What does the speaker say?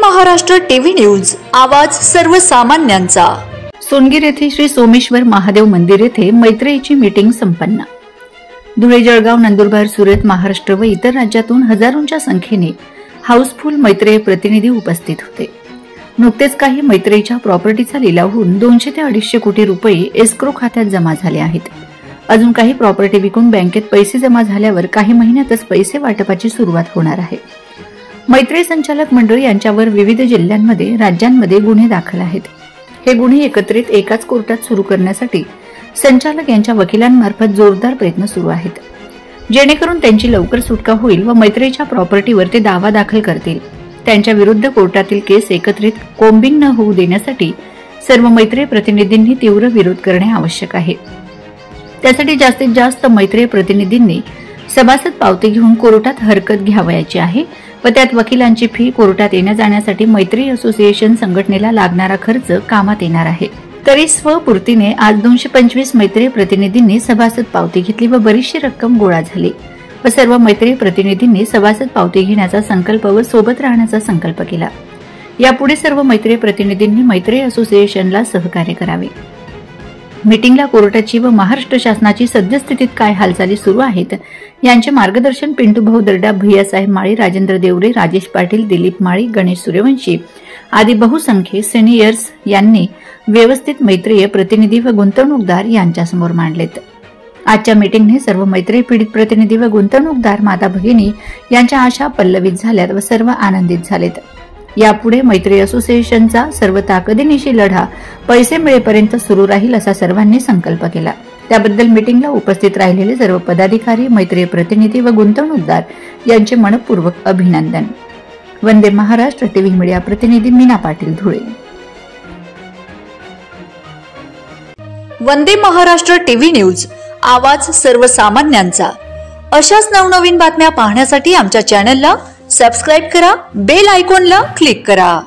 Maharashtra TV news, आवाज सर्वसामान्यांचा। सोनगीर येथे श्री सोमेश्वर महादेव मंदिर येथे मैत्रेयीची मीटिंग संपन्न। धुळे, जळगाव, नंदुरबार, सुरत, महाराष्ट्र व इतर राज्यातून हजारोंच्या संख्येने हाऊसफुल मैत्रेय प्रतिनिधी उपस्थित होते। नुकतेच काही मैत्रेयीच्या प्रॉपर्टीचा लिलाव होऊन 200 ते 250 कोटी रुपये एस्क्रो खात्यात जमा झाले आहेत। अजून काही प्रॉपर्टी विकून बँकेत पैसे जमा झाल्यावर काही महिन्यातच पैसे वाटपाची सुरुवात होणार आहे। मैत्रेय संचालक मंडळ यांच्यावर विविध जिल्ह्यांमध्ये, राज्यांमध्ये गुन्हे दाखल आहेत। हे गुन्हे एकत्रित एकाच कोर्टात सुरू करण्यासाठी संचालक यांच्या वकिलांमार्फत जोरदार प्रयत्न सुरू आहेत, जेणेकरून त्यांची लवकर सुटका होईल व मैत्रेयीच्या प्रॉपर्टीवर ते दावा दाखल करतील। त्यांच्या विरुद्ध कोर्टातील केस एकत्रित कोम्बिंग न होऊ देण्यासाठी सर्व मैत्रेय प्रतिनिधींनी तीव्र विरोध करणे आवश्यक आहे। त्यासाठी जास्तीत जास्त मैत्रेय प्रतिनिधींनी सभासद पावती घेऊन कोर्टात हरकत घ्यावयाची आहे व त्यात वकिलांची फी, कोर्टात येण्या जाण्यासाठी मैत्रेय असोसिएशन संघटनेला लागणारा खर्च कामात येणार आहे। तरी स्वपूर्तीने आज 225 मैत्रेय प्रतिनिधींनी सभासद पावती घेतली व बरीचशी रक्कम गोळा झाली व सर्व मैत्रेय प्रतिनिधींनी सभासद पावती घेण्याचा संकल्प व सोबत राहण्याचा संकल्प केला। यापुढे सर्व मैत्रेय प्रतिनिधींनी मैत्रेय असोसिएशनला सहकार्य करावे। मीटिंगला कोर्टाची व महाराष्ट्र शासनाची सद्यस्थितीत काय हालचाली सुरू आहेत यांचे मार्गदर्शन पिंटू भाऊ दर्डा, भैयासाहेब माळी, राजेंद्र देवरे, राजेश पाटील, दिलीप माळी, गणेश सूर्यवंशी आदी बहुसंख्य सिनियर्स यांनी व्यवस्थित मैत्रेय प्रतिनिधी व गुंतवणूकदार यांच्यासमोर मांडलेत। आजच्या मीटिंगने सर्व मैत्रेय पीडित प्रतिनिधी व गुंतवणूकदार माता भगिनी यांच्या आशा पल्लवित झाल्यात व सर्व आनंदित झालेत। यापुढे मैत्रेय असोसिएशनचा सर्व ताकदीनिशी लढा पैसे मिळेपर्यंत सुरू राहील असा सर्वांनी संकल्प केला। त्याबद्दल मीटिंगला उपस्थित राहिलेले सर्व पदाधिकारी, मैत्रेय प्रतिनिधी व गुंतवणूकदार यांचे मनपूर्वक अभिनंदन। वंदे महाराष्ट्र टीव्ही मीडिया प्रतिनिधी मीना पाटील, धुळे। वंदे महाराष्ट्र टीव्ही न्यूज, आवाज सर्वसामान्यांचा। अशाच नवनवीन बातम्या पाहण्यासाठी आमच्या चॅनलला सबस्क्राइब करा, बेल आयकॉनला क्लिक करा।